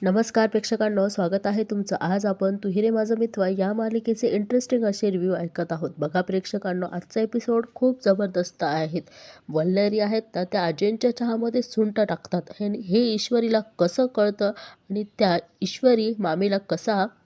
नमस्कार प्रेक्षकांनो, स्वागत आहे तुमचं. आज आपण "तू ही रे माझा मित्र" या मालिकेचे इंटरेस्टिंग असे रिव्ह्यू ऐकत आहोत. बघा प्रेक्षकांनो, आजचा एपिसोड खूप जबरदस्त आहेत. वल्लरी आहेत ना, त्या अजयच्या चहामध्ये सुंठ टाकतात. हे ईश्वरीला कसं कळतं आणि त्या ईश्वरी मामीला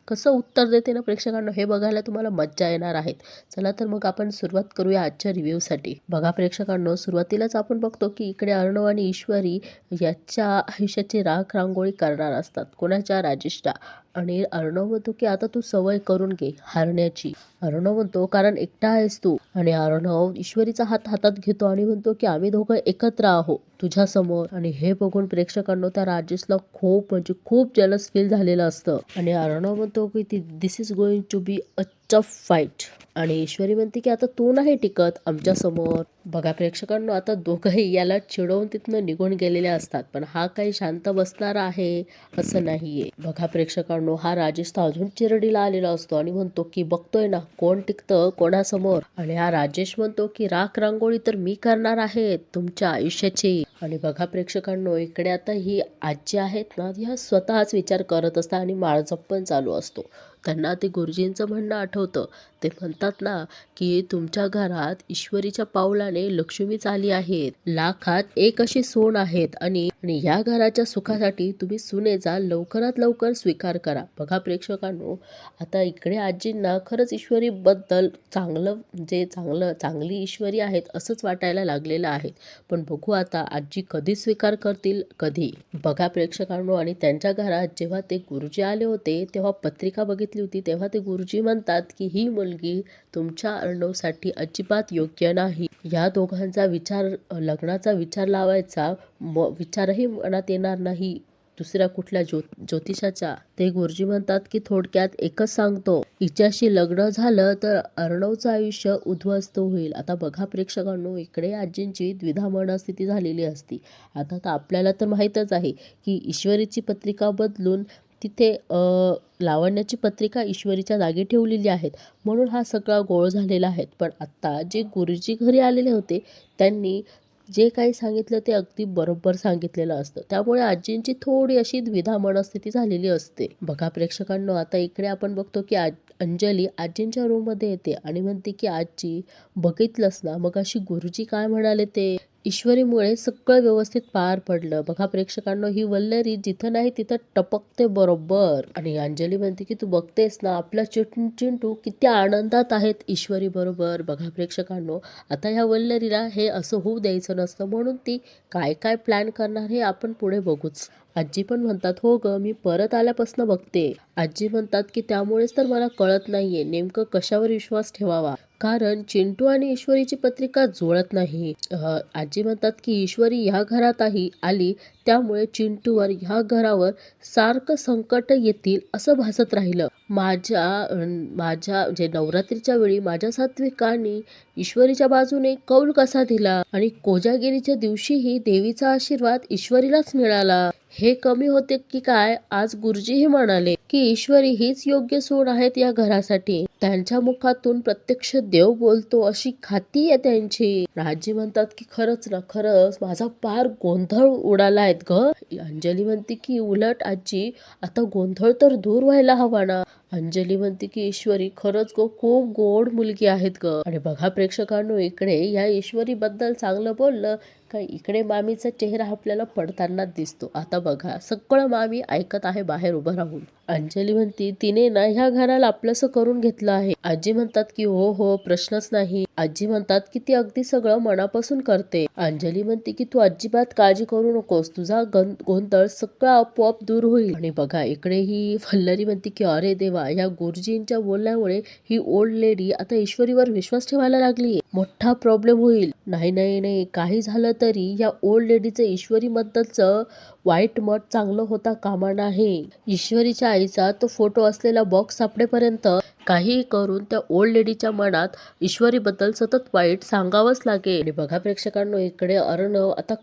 कसं उत्तर देते ना प्रेक्षकांनो, हे बघायला तुम्हाला मज्जा येणार आहे. चला तर मग आपण सुरुवात करूया आजच्या रिव्ह्यूसाठी. बघा प्रेक्षकांनो, सुरुवातीलाच आपण बघतो की इकडे अर्णव आणि ईश्वरी याच्या आयुष्याची राख रांगोळी करणार असतात. कोणाच्या? राजेशच्या. आणि अर्णव म्हणतो की आता तू सवय करून घे हारण्याची. अर्णव म्हणतो कारण एकटा आहेस तू. आणि अर्णव ईश्वरीचा हात हातात घेतो आणि म्हणतो की आम्ही दोघं एकत्र आहोत तुझ्या समोर. आणि हे बघून प्रेक्षकांनो त्या राजेशला खूप जलस फील झालेलं असतं. आणि अर्णव म्हणतो की this is going to be a tough fight. आणि ईश्वरी म्हणते की आता तू नाही टिकत आमच्या समोर. बघा प्रेक्षकांनो, आता दोघंही याला चिडवून तिथनं निघून गेलेले असतात. पण हा काही शांत बसणार आहे असं नाहीये. बघा प्रेक्षकांनो, हा राजेश तर अजून चिरडीला आलेला असतो आणि म्हणतो की बघतोय ना कोण टिकतं कोणासमोर. आणि हा राजेश म्हणतो की राख रांगोळी तर मी करणार आहे तुमच्या आयुष्याची. आणि बघा प्रेक्षकांनो, इकडे आता ही आजी आहेत ना, ह्या स्वतःच विचार करत असतात आणि माळजप पण चालू असतो. त्यांना ते गुरुजींचं म्हणणं आठवतं. ते म्हणतात ना की तुमच्या घरात ईश्वरीच्या पावलाने लक्ष्मीच आली आहेत. लाखात एक अशी सून आहेत आणि या घराच्या सुखासाठी तुम्ही सुनेचा लवकरात लवकर स्वीकार करा. बघा प्रेक्षकांनो, आता इकडे आजींना खरंच ईश्वरी बद्दल चांगली ईश्वरी आहेत असंच वाटायला लागलेलं आहे. पण बघू आता आजी कधी स्वीकार करतील, कधी. बघा प्रेक्षकांनो, आणि त्यांच्या घरात जेव्हा ते गुरुजी आले होते तेव्हा पत्रिका बघितली होती. तेव्हा ते गुरुजी म्हणतात की ही मुलगी तुमच्या अर्णवसाठी अजिबात योग्य नाही. या दोघांचा लग्नाचा विचार लावायचा विचारही मनात येणार नाही दुसऱ्या कुठल्या ज्योतिषाच्या. ते गुरुजी म्हणतात की थोडक्यात एकच सांगतो, हिच्याशी लग्न झालं तर अर्णवचं आयुष्य उद्ध्वस्त होईल. आता बघा प्रेक्षकांनो, इकडे आजींची द्विधा मनस्थिती झालेली असती. आता तर आपल्याला तर माहीतच आहे की ईश्वरीची पत्रिका बदलून तिथे लावण्याची पत्रिका ईश्वरीच्या जागी ठेवलेली आहेत, म्हणून हा सगळा गोळ झालेला आहे. पण आत्ता जे गुरुजी घरी आलेले होते त्यांनी जे काही सांगितलं ते अगदी बरोबर सांगितलेलं असतं. त्यामुळे आजींची थोडी अशी द्विधा मनस्थिती झालेली असते. बघा प्रेक्षकांनो, आता इकडे आपण बघतो की अंजली आजींच्या रूममध्ये येते आणि म्हणते की आजी, बघितलंस ना मगाशी गुरुजी काय म्हणाले ते. ईश्वरीमुळे सगळं व्यवस्थित पार पडलं. बघा प्रेक्षकांनो, ही वल्लरी जिथं नाही तिथं टपकते बरोबर. आणि अंजली म्हणते की तू बघतेस ना आपला चिंटू किती आनंदात आहेत ईश्वरी बरोबर. बघा प्रेक्षकांनो, आता ह्या वल्लरीला हे असं होऊ द्यायचं नसतं, म्हणून ती काय प्लॅन करणार हे आपण पुढे बघूच. आजी पण म्हणतात हो ग, मी परत आल्यापासून बघते. आजी म्हणतात की त्यामुळेच तर मला कळत नाहीये नेमकं कशावर विश्वास ठेवावा, कारण चिंटू आणि ईश्वरीची पत्रिका जुळत नाही. आजी म्हणतात की ईश्वरी ह्या घरात आली त्यामुळे चिंटूवर ह्या घरावर सारखं संकट येतील असं भासत राहिलं. माझ्या जे नवरात्रीच्या वेळी माझ्या सात्विकांनी ईश्वरीच्या बाजूने कौल कसा दिला आणि कोजागिरीच्या दिवशीही देवीचा आशीर्वाद ईश्वरीलाच मिळाला. हे कमी होते की काय? आज गुरुजीही म्हणाले की ईश्वरी हीच योग्य सून आहेत या घरासाठी. त्यांच्या मुखातून प्रत्यक्ष देव बोलतो अशी खात्री आहे त्यांची. आजी म्हणतात की खरंच माझा पार गोंधळ उडाला आहेत ग. अंजली म्हणते की उलट आजी, आता गोंधळ तर दूर व्हायला हवा ना. अंजली म्हणते की ईश्वरी खरंच खूप गोड मुलगी आहेत ग. आणि बघा प्रेक्षकांनो, इकडे या ईश्वरी बद्दल चांगलं बोललं का इकडे मामीचा चेहरा आपल्याला पडताना दिसतो. आता बघा, सगळं मामी ऐकत आहे बाहेर उभं राहून. अंजली म्हणती तिने ना ह्या घराला आपलंसं करून घेतलं आहे. आजी म्हणतात की हो प्रश्नच नाही. आजी म्हणतात की ती अगदी सगळं मनापासून करते. अंजली म्हणते की तू अजिबात काळजी करू नकोस, तुझा गोंधळ सगळा आपोआप दूर होईल. आणि बघा, इकडे ही वल्लरी म्हणते की अरे देवा, या गुरुजींच्या बोलण्यामुळे ही ओल्ड लेडी आता ईश्वरीवर विश्वास ठेवायला लागली. मोठा प्रॉब्लेम होईल. नाही, काही झालं तरी या ओल्ड लेडीचं ईश्वरी बद्दलचं वाईट मत चांगलं होता कामा नये. ईश्वरीच्या आईचा तो फोटो असलेला बॉक्स सापडेपर्यंत काही करून त्या ओल्ड लेडीच्या मनात ईश्वरीबद्दल सतत वाईट सांगावंच लागेल. आणि बघा प्रेक्षकांनो, इकडे अर्णव आता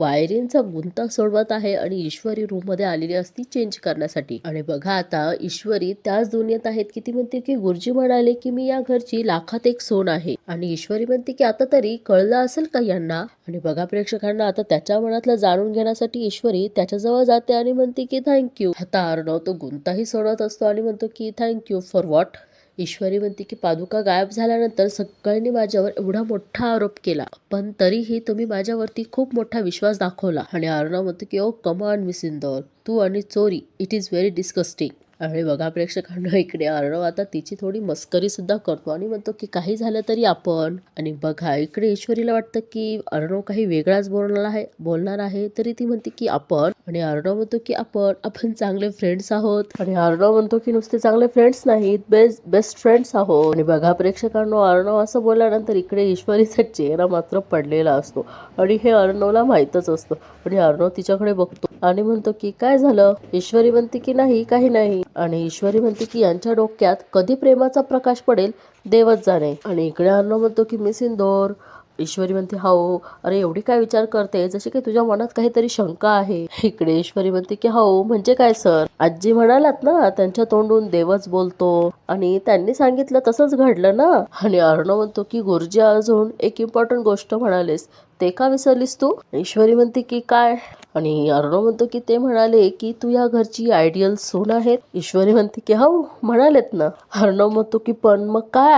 वायरींचा गुंता सोडवत आहे आणि ईश्वरी रूम मध्ये आलेली असती चेंज करण्यासाठी. आणि बघा आता ईश्वरी त्याच दुनियेत आहेत की ती म्हणते की गुरुजी म्हणाले की मी या घरची लाखात एक सोन आहे. आणि ईश्वरी म्हणते की आता तरी कळलं असेल का यांना. आणि बघा प्रेक्षकांना, आता त्याच्या मनातलं जाणून घेण्यासाठी ईश्वरी त्याच्याजवळ जाते आणि म्हणते की थँक्यू. आता अर्णव तो गुंताही सोडत असतो आणि म्हणतो की थँक्यू फॉर व्हॉट. ईश्वरी म्हणते की पादुका गायब झाल्यानंतर सगळ्यांनी माझ्यावर एवढा मोठा आरोप केला, पण तरीही तुम्ही माझ्यावरती खूप मोठा विश्वास दाखवला. आणि अर्णव म्हणतो की ओ कमान मिस इंदौर, तू आणि चोरी, इट इज व्हेरी डिस्गस्टिंग. आणि बघा प्रेक्षकांना, इकडे अर्णव आता तिची थोडी मस्करी सुद्धा करतो आणि म्हणतो की काही झालं तरी आपण. आणि बघा इकडे ईश्वरीला वाटतं की अर्णव काही वेगळाच बोलणार आहे तरी ती म्हणते की आपण. आणि अर्णव म्हणतो की आपण चांगले फ्रेंड्स आहोत. आणि अर्णव म्हणतो की नुसते चांगले फ्रेंड्स नाहीत, बेस्ट फ्रेंड्स आहोत. आणि बघा प्रेक्षकांनो, अर्णव असं बोलल्यानंतर इकडे ईश्वरीचा चेहरा मात्र पडलेला असतो आणि हे अर्णवला माहीतच असतं. आणि अर्णव तिच्याकडे बघतो आणि म्हणतो की काय झालं. ईश्वरी म्हणते की नाही, काही नाही. आणि ईश्वरी म्हणते की यांच्या डोक्यात कधी प्रेमाचा प्रकाश पडेल देवच जाणे. आणि इकडे अर्णव म्हणतो की मिस इंदौर. ईश्वरी म्हणते हो. अरे एवढी काय विचार करते, जसे की तुझ्या मनात काहीतरी शंका आहे. इकडे ईश्वरी म्हणते की हो म्हणजे काय सर, आजी म्हणालात ना त्यांच्या तोंडून देवच बोलतो आणि त्यांनी सांगितलं तसंच घडलं ना. आणि अर्णव म्हणतो की गुरुजी अजून एक इम्पॉर्टंट गोष्ट म्हणालेस, ते का विसरलीस तू. ईश्वरी म्हणते की काय. आणि अर्णव म्हणतो की ते म्हणाले की तू या घरची आयडियल सून आहेत. ईश्वरी म्हणते की हो म्हणालेत ना. अर्णव म्हणतो की पण मग काय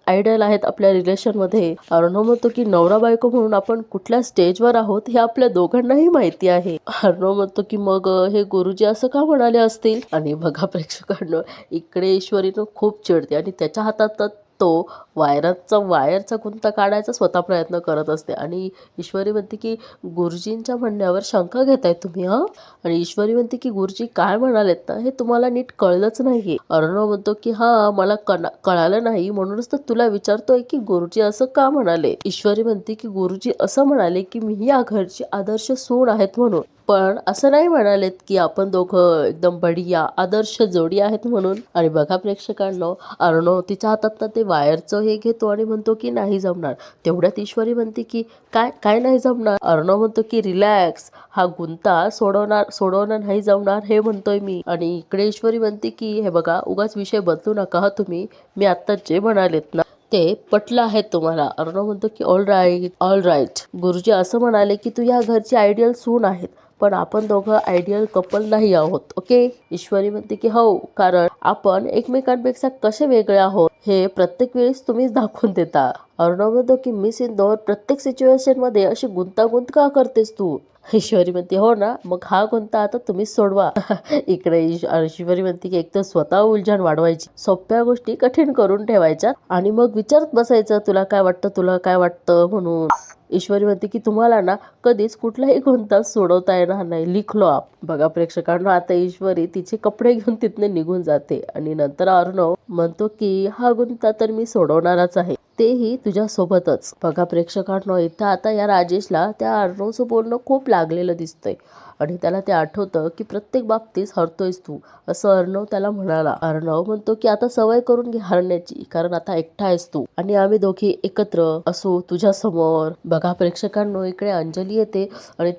आयडियल आहेत आपल्या रिलेशन मध्ये. अर्णव म्हणतो की नवरा बायको म्हणून आपण कुठल्या स्टेजवर आहोत हे आपल्या दोघांनाही माहिती आहे. अर्णव म्हणतो की मग हे गुरुजी असं का म्हणाले असतील. आणि बघा प्रेक्षकांनो, इकडे ईश्वरीनं खूप चिडते आणि त्याच्या हातात तो वायरचा गुंता काढायचा स्वतः प्रयत्न करत असते. आणि ईश्वरी म्हणते की गुरुजींच्या म्हणण्यावर शंका घेताय तुम्ही हा. आणि ईश्वरी म्हणते की गुरुजी काय म्हणालेत ना हे तुम्हाला नीट कळलंच नाहीये. अर्णव म्हणतो की हा मला कळालं नाही, म्हणूनच तर तुला विचारतोय की गुरुजी असं का म्हणाले. ईश्वरी म्हणते की गुरुजी असं म्हणाले की मी या घरची आदर्श सून आहेत म्हणून, पण असं नाही म्हणालेत की आपण दोघं एकदम बढिया आदर्श जोडी आहेत म्हणून. आणि बघा प्रेक्षकांनो, अर्णव तिच्या हातात ते वायरचं हे घेतो आणि म्हणतो की नाही जमणार. तेवढ्यात ईश्वरी म्हणते की काय नाही जमणार. अर्णव म्हणतो की रिलॅक्स, हा गुंता सोडवणार नाही जमणार हे म्हणतोय मी. आणि इकडे ईश्वरी म्हणते की हे बघा उगाच विषय बदलू नका हा तुम्ही, मी आता जे म्हणालेत ना ते पटलं आहे तुम्हाला. अर्णव म्हणतो की ऑल राईट गुरुजी असं म्हणाले की तू या घरची आयडियल सून आहेत, पण आपण दोघं आयडियल कपल नाही आहोत. ओके. ईश्वरी म्हणते की हो, कारण आपण एकमेकांपेक्षा कसे वेगळे आहोत हे प्रत्येक वेळेस तुम्हीच दाखवून देता. अर्णव म्हणतो की मिस इंदौर, प्रत्येक सिच्युएशन मध्ये अशी गुंतागुंत का करतेस तू. ईश्वरी म्हणते हो ना, मग हा कोणता आता तुम्हीच सोडवा. इकडे ईश्वरी म्हणते की एक तर स्वतः उलझन वाढवायची, सोप्या गोष्टी कठीण करून ठेवायच्या आणि मग विचारत बसायचं तुला काय वाटतं म्हणून. ईश्वरी म्हणते की तुम्हाला ना कधीच कुठलाही गोंधळ सोडवता येणार नाही, लिखलो आप. बघा प्रेक्षकांना, आता ईश्वरी तिचे कपडे घेऊन तिथने निघून जाते आणि नंतर अर्णव म्हणतो की हा गुंता तर मी सोडवणारच आहे, तेही तुझ्या सोबतच. बघा प्रेक्षकांनो, इथं आता या राजेशला त्या अर्णवचं बोलणं खूप लागलेलं दिसतंय आणि त्याला ते आठवतं की प्रत्येक बाबतीत हरतोयस तू, असं अर्णव त्याला म्हणाला. अर्णव म्हणतो की आता सवय करून घे हरण्याची, कारण आता एकटा आहेस तू आणि आम्ही दोघी एकत्र असू तुझ्या समोर. बघा प्रेक्षकांनो, इकडे अंजली येते आणि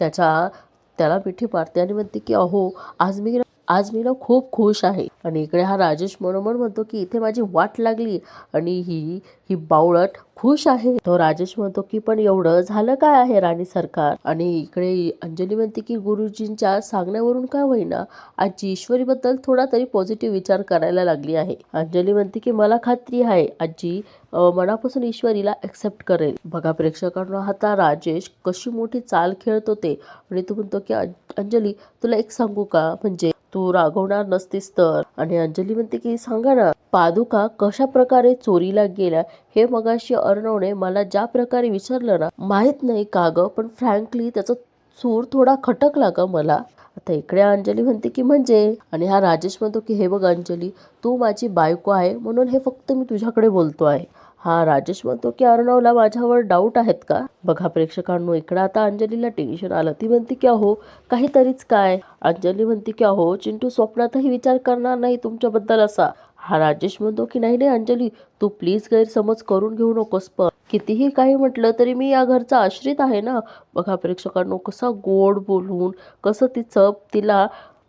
त्याला मिठी मारते आणि म्हणते की अहो आज मी ना खूप खुश आहे. आणि इकडे हा राजेश मनोमन म्हणतो की इथे माझी वाट लागली आणि ही बावळट खुश आहे. तो राजेश म्हणतो की पण एवढं झालं काय आहे राणी सरकार. आणि इकडे अंजली म्हणते की गुरुजींच्या सांगण्यावरून काय होईना आजी ईश्वरीबद्दल थोडा तरी पॉझिटिव्ह विचार करायला लागली आहे. अंजली म्हणते की मला खात्री आहे आजी मनापासून ईश्वरीला एक्सेप्ट करेल. बघा प्रेक्षकांना, आता राजेश कशी मोठी चाल खेळतो ते. आणि तो म्हणतो की अंजली तुला एक सांगू का, म्हणजे तू रागवणार नसतीस तर. आणि अंजली म्हणते की सांगा ना, पादुका कशा प्रकारे चोरीला गेल्या हे मगाशी अर्णवने मला ज्या प्रकारे विचारलं ना, माहित नाही का ग, पण फ्रँकली त्याचा सूर थोडा खटकला ग मला. आता इकडे अंजली म्हणते की म्हणजे. आणि हा राजेश म्हणतो की हे बघ अंजली, तू माझी बायको आहे म्हणून हे फक्त मी तुझ्याकडे बोलतो आहे. हा राजेश म्हणतो की अर्णवला माझ्यावर डाऊट आहेत का. बघा प्रेक्षकांनो, इकडं आता अंजलीला टेन्शन आलं. ती म्हणते की अहो काहीतरीच काय. अंजली म्हणते की अहो चिंटू स्वप्नातही विचार करणार नाही तुमच्याबद्दल असा. हा राजेश म्हणतो की नाही नाही अंजली, तू प्लीज गैरसमज करून घेऊ नकोस, पण कितीही काही म्हटलं तरी मी या घरचा आश्रित आहे ना. बघा प्रेक्षकांनो, कसा गोड बोलून कसं तिला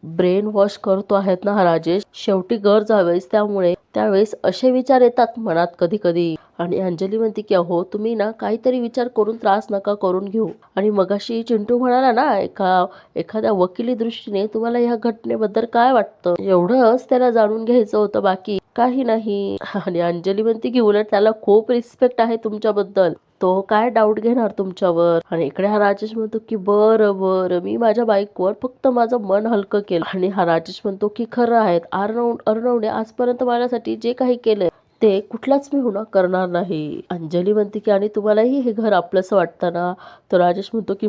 ब्रेन वॉश करतो आहेत ना हा राजेश. शेवटी घर जावेस, त्यामुळे त्यावेळेस असे विचार येतात मनात कधी कधी. आणि अंजली म्हणते की अहो तुम्ही ना काहीतरी विचार करून त्रास नका करून घेऊ. आणि मगाशी चिंटू म्हणाला ना, एखाद्या वकिली दृष्टीने तुम्हाला ह्या घटनेबद्दल काय वाटतं, एवढंच त्याला जाणून घ्यायचं होतं, बाकी काही नाही. आणि अंजली म्हणते की उलट त्याला खूप रिस्पेक्ट आहे तुमच्याबद्दल, तो काय डाऊट घेणार तुमच्यावर. आणि इकडे हा राजेश म्हणतो की बरं बरं, मी माझ्या बाईकवर फक्त माझं मन हलकं केलं. आणि हा राजेश म्हणतो की खरं आहे, अर्णवने आजपर्यंत माझ्यासाठी जे काही केलंय ते कुठलाच मी गुन्हा करणार नाही. अंजली म्हणते की आणि तुम्हालाही हे घर आपलंसं वाटतं ना. तर राजेश म्हणतो की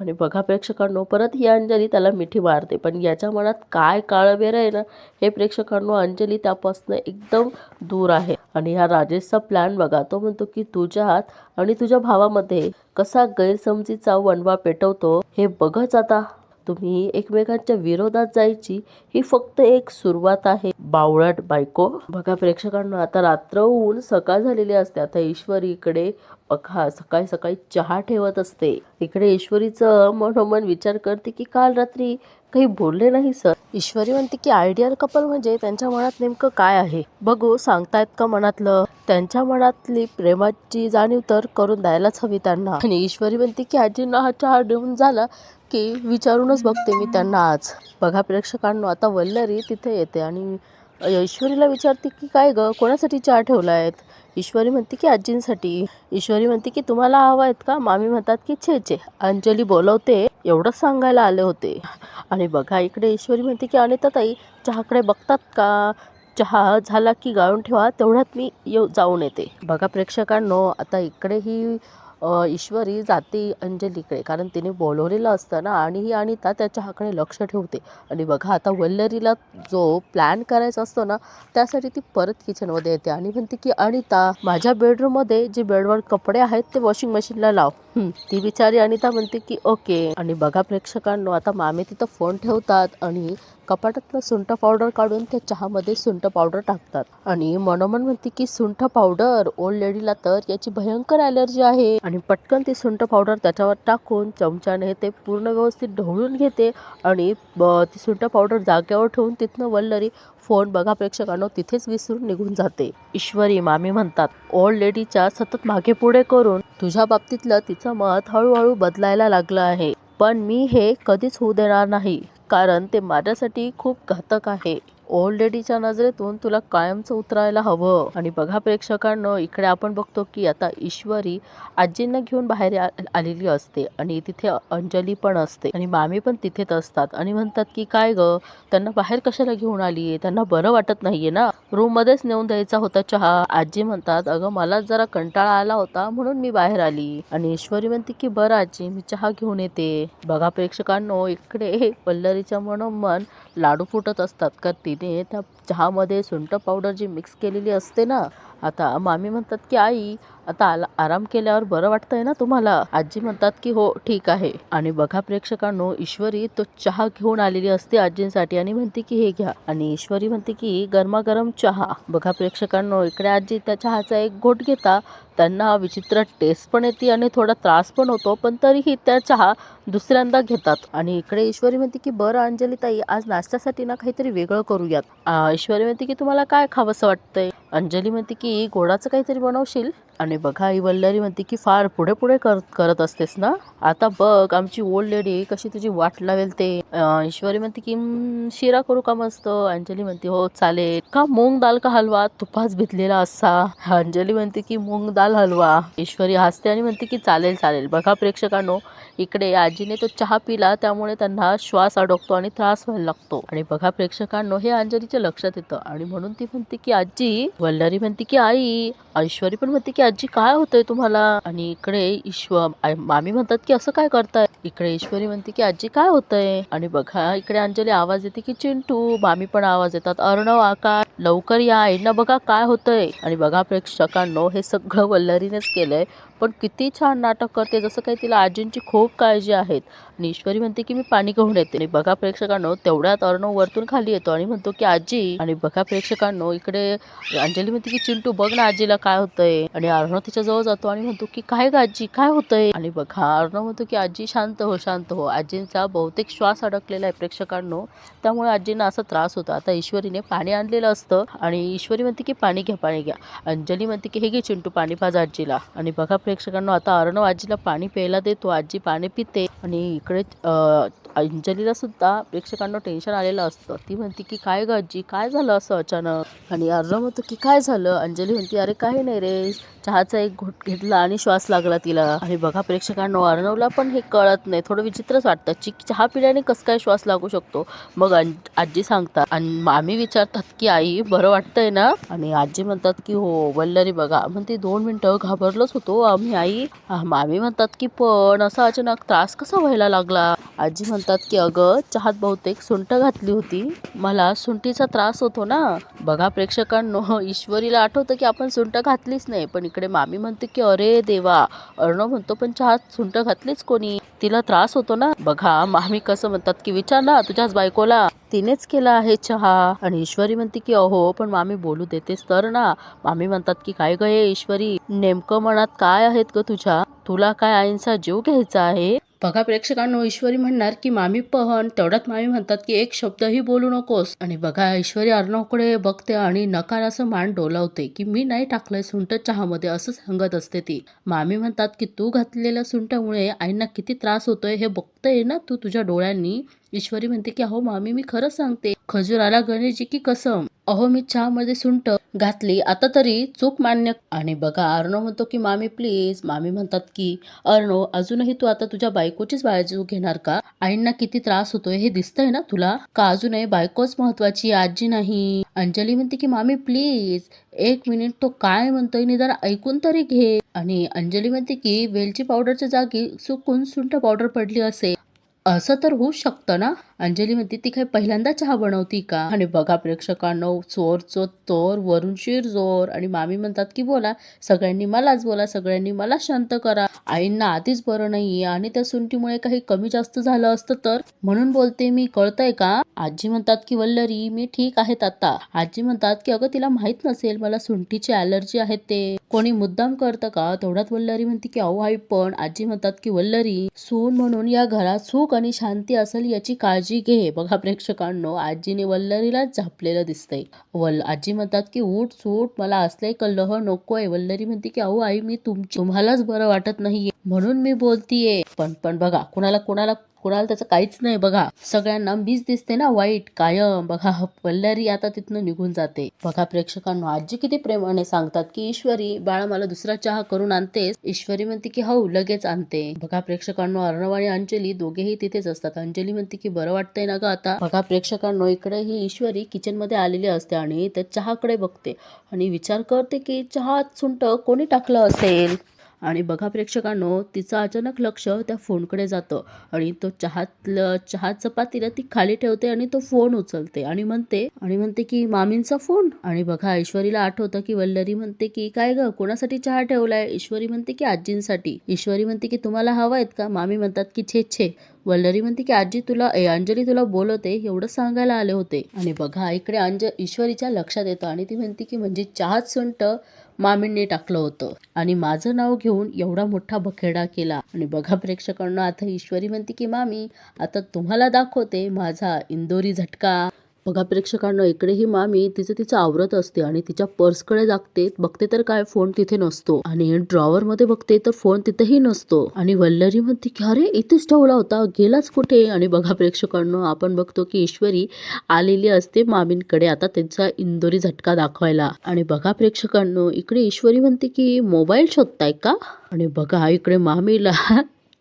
आणि बघा प्रेक्षकांनो, परत ही अंजली त्याला मिठी मारते, पण याच्या मनात काय काळबेर आहे ना, हे प्रेक्षकांनो अंजली त्यापासून एकदम दूर आहे. आणि हा राजेशचा प्लॅन बघा, तो म्हणतो की तुझ्यात आणि तुझ्या भावामध्ये कसा गैरसमजीचा वणवा पेटवतो हे बघच आता. तुम्ही एकमेकांच्या विरोधात जायची ही फक्त एक सुरुवात आहे, बावळट बायको. बघा प्रेक्षकांना, आता रात्र होऊन सकाळ झालेली असते. आता ईश्वरी इकडे बघा सकाळी सकाळी चहा ठेवत असते. इकडे ईश्वरीचं मनोमन विचार करते की काल रात्री काही बोलले नाही सर. ईश्वरी म्हणते की आयडियल कपल म्हणजे त्यांच्या मनात नेमकं काय आहे बघू, सांगतायत का मनातलं. त्यांच्या मनातली प्रेमाची जाणीव तर करून द्यायलाच हवी त्यांना. आणि ईश्वरी म्हणते की आजींना हा चहा देऊन झाला की विचारूनच बघते मी त्यांना आज. बघा प्रेक्षकांनो, आता वल्लरी तिथे येते आणि ईश्वरीला विचारते की काय ग, कोणासाठी चहा ठेवलायत. ईश्वरी म्हणते की आजींसाठी. ईश्वरी म्हणते की तुम्हाला हवा आहेत का. मामी म्हणतात की छे छे, अंजली बोलवते एवढंच सांगायला आले होते. आणि बघा इकडे ईश्वरी म्हणते की अनिताताई चहाकडे बघतात का, चहा झाला की गाळून ठेवा, तेवढ्यात मी जाऊन येते. बघा प्रेक्षकांनो, आता इकडे ही ईश्वरी जाते अंजलीकडे, कारण तिने बोलवलेलं असतं ना. आणि ही अनिता त्या चहाकडे लक्ष ठेवते. आणि बघा आता वल्लरीला जो प्लॅन करायचा असतो ना, त्यासाठी ती परत किचनमध्ये येते आणि म्हणते की अनिता, माझ्या बेडरूममध्ये जे बेडवर कपडे आहेत ते वॉशिंग मशीनला लाव. ती बिचारी अनिता म्हणते की ओके. आणि बघा प्रेक्षकांनो, आता मामी तिथं फोन ठेवतात आणि कपाटातलं सुंठ पावडर काढून त्या चहामध्ये सुंठ पावडर टाकतात. आणि मनोमन म्हणते की सुंठ पावडर, ओल्ड लेडीला तर याची भयंकर ॲलर्जी आहे. आणि पटकन ती सुंठ पावडर त्याच्यावर टाकून चमच्याने ते पूर्ण व्यवस्थित ढवळून घेते. आणि ती सुंठ पावडर जागेवर ठेवून तिथनं वल्लरी फोन बघा प्रेक्षकांनो तिथेच विसरून निघून जाते. ईश्वरी मामी म्हणतात ओल्ड लेडीच्या सतत मागे पुढे करून तुझ्या बाबतीतलं तिचं मत हळूहळू बदलायला लागलं आहे, पण मी हे कधीच होऊ देणार नाही, कारण ते माझ्यासाठी खूप घातक आहे. ओल्ड लेडीच्या नजरेतून तुला कायमचं उतरायला हवं. आणि बघा प्रेक्षकांनो, इकडे आपण बघतो की आता ईश्वरी आजींना घेऊन बाहेर आलेली असते आणि तिथे अंजली पण असते आणि मामी पण तिथेच असतात. आणि म्हणतात की काय ग, त्यांना बाहेर कशाला घेऊन आली, त्यांना बरं वाटत नाहीये ना, रूम मध्येच नेऊन द्यायचा होता चहा. आजी म्हणतात अगं मला जरा कंटाळा आला होता म्हणून मी बाहेर आली. आणि ईश्वरी म्हणते की बरं आजी, मी चहा घेऊन येते. बघा प्रेक्षकांनो, इकडे वल्लरीच्या मनोमन लाडू फुटत असतात, का तिने त्या चहामध्ये सुंठ पावडर जी मिक्स केलेली असते ना. आता मामी म्हणतात की आई, आता आराम केल्यावर बरं वाटतंय ना तुम्हाला. आजी म्हणतात की हो ठीक आहे. आणि बघा प्रेक्षकांनो, ईश्वरी तो चहा घेऊन आलेली असते आजींसाठी आणि म्हणते की हे घ्या. आणि ईश्वरी म्हणते की गरमागरम चहा. बघा प्रेक्षकांनो, इकडे आजी त्या चहाचा एक घोट घेता, त्यांना विचित्र टेस्ट पण येते आणि थोडा त्रास पण होतो, पण तरीही त्या चहा दुसऱ्यांदा घेतात. आणि इकडे ईश्वरी म्हणते की बरं अंजली ताई, आज नाश्त्यासाठी ना काहीतरी वेगळं करूयात. ईश्वरी म्हणते की तुम्हाला काय खावंसं वाटतंय. अंजली म्हणते की गोडाचं काहीतरी बनवशील. आणि बघा ही वल्लरी म्हणते की फार पुढे पुढे करत असतेस ना, आता बघ आमची ओल्ड लेडी कशी तुझी वाट लावेल ते. ईश्वरी म्हणते की शिरा करू का मस्त. अंजली म्हणते हो चालेल. का मूंग दाल का हलवा, तुपास भिजलेला असा. अंजली म्हणते की मूंग दाल हलवा. ईश्वरी हसते आणि म्हणते की चालेल चालेल. बघा प्रेक्षकांनो, इकडे आजीने तो चहा पिला, त्यामुळे त्यांना श्वास अडकतो आणि त्रास व्हायला लागतो. आणि बघा प्रेक्षकांनो, हे अंजलीच्या लक्षात येतं आणि म्हणून ती म्हणते की आजी. वल्लरी म्हणते की आई. ईश्वरी पण म्हणते की आजी काय होतंय तुम्हाला. आणि इकडे मामी म्हणतात की असं काय करताय. इकडे ईश्वरी म्हणते की आजी काय होतंय. आणि बघा इकडे अंजली आवाज येते की चिंटू. मामी पण आवाज येतात अर्णव, आकाश लवकर या, आईना बघा काय होतंय. आणि बघा प्रेक्षकांनो, हे सगळं वल्लरीनेच केलंय, पण किती छान नाटक करते, जसं काही तिला आजींची खूप काळजी आहेत. आणि ईश्वरी म्हणते की मी पाणी घेऊन येते. आणि बघा प्रेक्षकांनो, तेवढ्यात अर्णव वरतून खाली येतो आणि म्हणतो की आजी. आणि बघा प्रेक्षकांनो, इकडे अंजली म्हणते की चिंटू बघ ना आजीला काय होतंय. आणि अर्णव तिच्या जवळ जातो आणि म्हणतो की काय ग आजी, काय होतंय. आणि बघा अर्णव म्हणतो की आजी शांत हो, शांत हो. आजींचा बहुतेक श्वास अडकलेला आहे प्रेक्षकांनो, त्यामुळे आजींना असा त्रास होतो. आता ईश्वरीने पाणी आणलेलं असतं आणि ईश्वरी म्हणते की पाणी घ्या, पाणी घ्या. अंजली म्हणते की हे घे चिंटू, पाणी पाज आजीला. आणि बघा प्रेक्षकांनो, आता अर्णव आजीला पाणी प्यायला देतो. आजी पाणी पिते. आणि इकडे अंजलीला सुद्धा प्रेक्षकांना टेन्शन आलेलं असतं. ती म्हणते की काय ग आजी, काय झालं असं अचानक. आणि अर्णव म्हणतो की काय झालं. अंजली म्हणते अरे काही नाही रे, चहाचा एक घोट घेतला आणि श्वास लागला तिला. आणि बघा प्रेक्षकांनो, अर्णवला पण हे कळत नाही, थोडं विचित्रच वाटतं. चहा पिल्याने कसं काय श्वास लागू शकतो. मग आजी सांगतात आणि मामी विचारतात की आई बरं वाटतंय ना. आणि आजी म्हणतात की हो. वल्लरी बघा म्हणते 2 मिनिटं घाबरलोच होतो आम्ही आई. मामी म्हणतात की पण असा अचानक त्रास कसा व्हायला लागला. आजी म्हणतात की अगं चहात बहुतेक सुंठ घातली होती, मला सुंठीचा त्रास होतो ना. बघा प्रेक्षकांनो, ईश्वरीला आठवतं की आपण सुंठ घातलीच नाही, पण इकडे मामी म्हणते की अरे देवा. अर्णव म्हणतो पण चहात सुंठ घातलीच कोणी, तिला त्रास होतो ना. बघा मामी कसं म्हणतात की विचार ना तुझ्याच बायकोला, तिनेच केला आहे चहा. आणि ईश्वरी म्हणते की अहो पण मामी बोलू देतेस तर ना. मामी म्हणतात की काय ग हे ईश्वरी, नेमकं मनात काय आहेत ग तुझ्या, तुला काय आईंचा जीव घ्यायचा आहे. बघा प्रेक्षकांनो, ईश्वरी म्हणणार की मामी पण, तेवढ्यात मामी म्हणतात की एक शब्दही बोलू नकोस. आणि बघा ईश्वरी अर्णवकडे बघते आणि नकार असं मान डोलावते की मी नाही टाकलंय सुंठ चहामध्ये, असं सांगत असते ती. मामी म्हणतात की तू घातलेल्या सुंठामुळे आईंना किती त्रास होतोय हे बघतोय ना तू तुझ्या डोळ्यांनी. ईश्वरी म्हणते की अहो मामी मी खरंच सांगते, खजुराला गणेशजी की कसम, अहो मी चहामध्ये सुंठ घातली, आता तरी चूक मान्य. आणि बघा अर्णव म्हणतो की मामी प्लीज. मामी म्हणतात की अर्णव अजूनही तू आता तुझ्या बायकोचीच बाजू घेणार का, आईंना किती त्रास होतोय हे दिसतंय ना तुला, का अजूनही बायकोच महत्वाची आजी नाही. अंजली म्हणते की मामी प्लीज 1 मिनिट, तो काय म्हणतोय निदान ऐकून तरी घे. आणि अंजली म्हणते की वेलची पावडरच्या जागी चुकून सुंठ पावडर पडली असेल, असं तर होऊ शकतं ना. अंजली म्हणते ती काय पहिल्यांदा चहा बनवती का. आणि बघा प्रेक्षकांनो, चोर चोर चोर वरून शिर जोर. आणि मामी म्हणतात की बोला सगळ्यांनी मलाच बोला, सगळ्यांनी मला शांत करा, आईंना आधीच बरं नाहीये आणि त्या सुंठीमुळे काही कमी जास्त झालं असतं तर, म्हणून बोलते मी, कळतंय का. आजी म्हणतात की वल्लरी मी ठीक आहेत आता. आजी म्हणतात की अगं तिला माहित नसेल मला सुंठीची ॲलर्जी आहे, ते कोणी मुद्दाम करतं का. तेवढ्यात वल्लरी म्हणते की अहो आई पण. आजी म्हणतात की वल्लरी सून म्हणून या घरात सुख आणि शांती असेल याची काळजी घे. बघा प्रेक्षकांनो, आजीने वल्लरीला झापलेलं दिसतंय. आजी म्हणतात की उठ सूट, मला असले कलह नकोय. वल्लरी म्हणते की अहो आई मी तुम्हालाच बरं वाटत नाहीये म्हणून मी बोलतीये. पण बघा कोणाला कोणाला कोणाला त्याचं काहीच नाही. बघा सगळ्यांना मीच दिसते ना वाईट कायम. बघा वल्लरी आता तिथनं निघून जाते. बघा प्रेक्षकांनो, आजी किती प्रेमाने सांगतात की ईश्वरी बाळा मला दुसरा चहा करून आणतेस. ईश्वरी म्हणते की हो लगेच आणते. बघा प्रेक्षकांनो, अर्णव आणि अंजली दोघेही तिथेच असतात. अंजली म्हणते की बरं वाटतंय ना ग आता. बघा प्रेक्षकांनो, इकडे ही ईश्वरी किचन मध्ये आलेली असते आणि त्या चहाकडे बघते आणि विचार करते की चहात सुंठ कोणी टाकलं असेल. आणि बघा प्रेक्षकांनो, तिचं अचानक लक्ष त्या फोनकडे जातं आणि तो चहाचं पातेलं ती खाली ठेवते आणि तो फोन उचलते आणि म्हणते की मामींचा फोन. आणि बघा ईश्वरीला आठवतं की वल्लरी म्हणते की काय ग कोणासाठी चहा ठेवलाय. ईश्वरी म्हणते की आजींसाठी. ईश्वरी म्हणते की तुम्हाला हवा आहेत का. मामी म्हणतात की छे छे. वल्लरी म्हणते की आजी तुला अंजली तुला बोलवते एवढं सांगायला आले होते. आणि बघा इकडे ईश्वरीच्या लक्षात येतं आणि ती म्हणते की म्हणजे चहात सुंठ मामींनी टाकलं होतं आणि माझं नाव घेऊन एवढा मोठा बखेडा केला. आणि बघा प्रेक्षकांना, आता ईश्वरी म्हणते की मामी आता तुम्हाला दाखवते माझा इंदोरी झटका. बघा प्रेक्षकांना, इकडे ही मामी तिचं आवरत असते आणि तिच्या पर्सकडे बघते तर काय फोन तिथे नसतो आणि ड्रॉवर मध्ये बघते तर फोन तिथेही नसतो. आणि वल्लरी म्हणते की अरे इथेच ठेवला होता, गेलाच कुठे. आणि बघा प्रेक्षकांना, आपण बघतो की ईश्वरी आलेली असते मामींकडे आता त्यांचा इंदोरी झटका दाखवायला. आणि बघा प्रेक्षकांनो, इकडे ईश्वरी म्हणते की मोबाईल शोधताय का. आणि बघा इकडे मामीला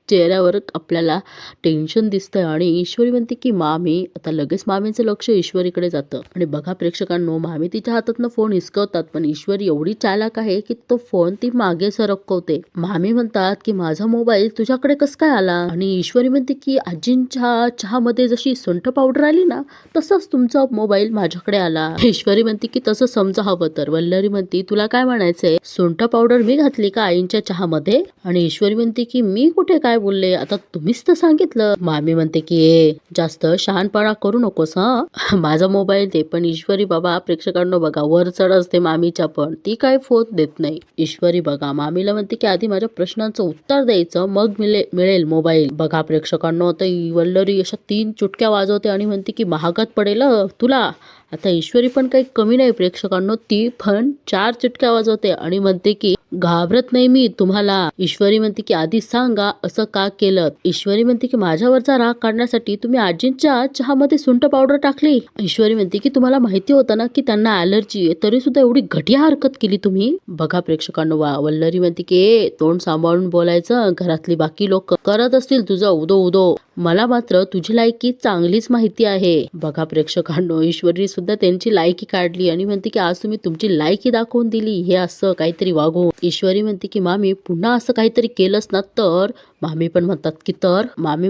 चेहऱ्यावर आपल्याला टेन्शन दिसतंय आणि ईश्वरी म्हणते की मामी, आता लगेच मामीचं लक्ष ईश्वरीकडे जातं आणि बघा प्रेक्षकांनो, मामी तिच्या हातातनं फोन हिसकवतात, पण ईश्वरी एवढी चालाक आहे की तो फोन ती मागे सरकवते. मामी म्हणतात की माझा मोबाईल तुझ्याकडे कसं काय आला? आणि ईश्वरी म्हणते की आजींच्या चहामध्ये जशी सुंठ पावडर आली ना, तसंच तुमचा मोबाईल माझ्याकडे आला. ईश्वरी म्हणते की तसं समजा हवं तर. वल्लरी म्हणते तुला काय म्हणायचंय, सुंठ पावडर मी घातली का आईंच्या चहामध्ये? आणि ईश्वरी म्हणते की मी कुठे काय बोलले, आता तुम्हीच तर सांगितलं. मामी म्हणते की जास्त शहाणपणा करू नकोस हा, माझा मोबाईल दे. पण ईश्वरी बाबा प्रेक्षकांनो बघा, वर चढ असते मामीच्या, पण ती काय फोन देत नाही. ईश्वरी बघा मामीला म्हणते की आधी माझ्या प्रश्नांचं उत्तर द्यायचं, मग मिळेल मोबाईल. बघा प्रेक्षकांनो, आता वल्लरी अशा 3 चुटक्या वाजवते आणि म्हणते की महागात पडेल तुला. आता ईश्वरी पण काही कमी नाही प्रेक्षकांनो, ती पण 4 चिटक्या वाजवते आणि म्हणते की घाबरत नाही मी तुम्हाला. ईश्वरी म्हणते की आधी सांगा असं का केलं. ईश्वरी म्हणते की माझ्यावरचा राग काढण्यासाठी तुम्ही आजींच्या चहामध्ये सुंठ पावडर टाकली. ईश्वरी म्हणते की तुम्हाला माहिती होतं ना की त्यांना ॲलर्जी आहे, तरी सुद्धा एवढी घटिया हरकत केली तुम्ही. बघा प्रेक्षकांनो, वल्लरी म्हणते की तोंड सांभाळून बोलायचं, घरातली बाकी लोक करत असतील तुझं उदो उदो, मला मात्र तुझी लायकी चांगलीच माहिती आहे. बघा प्रेक्षकांनो, ईश्वरी सुद्धा त्यांची लायकी काढली आणि म्हणते की आज तुम्ही तुमची लायकी दाखवून दिली हे असं काहीतरी वागून. ईश्वरी म्हणते की मामी पुन्हा असं काहीतरी केलंस ना तर. मामी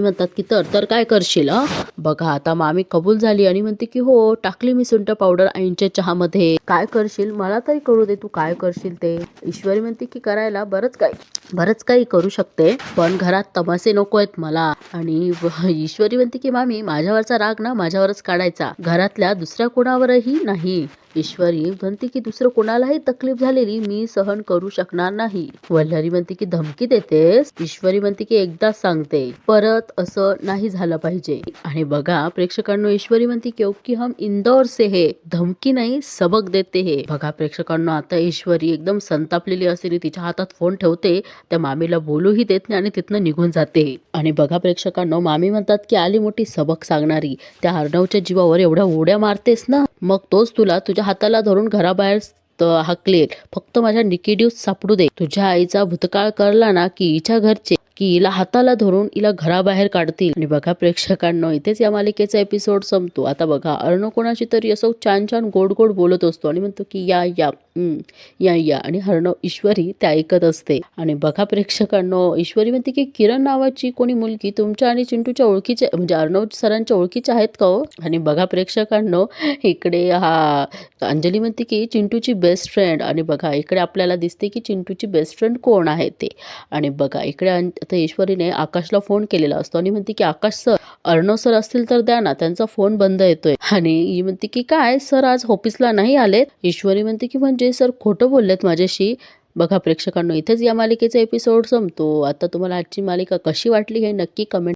म्हणतात की तर काय करशील? बघा आता मामी कबूल झाली आणि म्हणते की हो, टाकली मी सुंठ पावडर आईंच्या चहामध्ये. काय करशील मला तरी करू दे, तू काय करशील ते. ईश्वरी म्हणते की करायला बरंच काही करू शकते, पण घरात तमासे नको आहेत मला. आणि ईश्वरी म्हणते की मामी माझ्यावरचा राग ना माझ्यावरच काढायचा, घरातल्या दुसऱ्या कोणावरही नाही. ईश्वरी म्हणते की दुसरं कोणालाही तकलीफ झालेली मी सहन करू शकणार नाही. वल्लरी म्हणते की धमकी देतेस? ईश्वरी म्हणते की एकदा सांगते, परत असं नाही झालं पाहिजे. आणि बघा प्रेक्षकांनो, ईश्वरी म्हणते की हम इंदौर से है, धमकी नाही सबक देते है. बघा प्रेक्षकांनो, आता ईश्वरी एकदम संतापलेली असते, तिच्या हातात फोन ठेवते, त्या मामीला बोलूही देत नाही आणि तिथनं निघून जाते. आणि बघा प्रेक्षकांनो, मामी म्हणतात की आली मोठी सबक सांगणारी, त्या अर्णवच्या जीवावर एवढ्या उड्या मारतेस ना, मग तोच तुला तुझ्या हाताला धरून घराबाहेर हाकलेल. फक्त माझ्या निकेड्यूस सापडू दे. तुझ्या आईचा भूतकाळ करला ना की हिच्या घरचे की हिला हाताला धरून हिला घराबाहेर काढतील. आणि बघा प्रेक्षकांनो, इथेच या मालिकेचा एपिसोड संपतो. आता बघा अर्णव कोणाशी तरी असं छान गोड बोलत असतो आणि म्हणतो की या या आणि अर्णव ईश्वरी ते ऐकत असते. आणि बघा प्रेक्षकांनो, ईश्वरी म्हणते की किरण नावाची कोणी मुलगी तुमच्या आणि चिंटूच्या ओळखीचे, म्हणजे अर्णव सरांच्या ओळखीचे आहेत का हो? आणि बघा प्रेक्षकांनो, इकडे अंजली म्हणते की चिंटूची बेस्ट फ्रेंड. आणि बघा इकडे आपल्याला दिसते की चिंटूची बेस्ट फ्रेंड कोण आहे ते. आणि बघा इकडे आता ईश्वरीने आकाशला फोन केलेला असतो आणि म्हणते की आकाश सर, अर्णव सर असतील तर द्या ना, त्यांचा फोन बंद येतोय. आणि ही म्हणते की काय सर आज ऑफिसला नाही आलेत? ईश्वरी म्हणते की म्हणजे सर खोटं बोललेत माझ्याशी. बघा प्रेक्षकांनो, इथेच या मालिकेचा एपिसोड संपतो. आता तुम्हाला आजची मालिका कशी वाटली हे नक्की कमेंट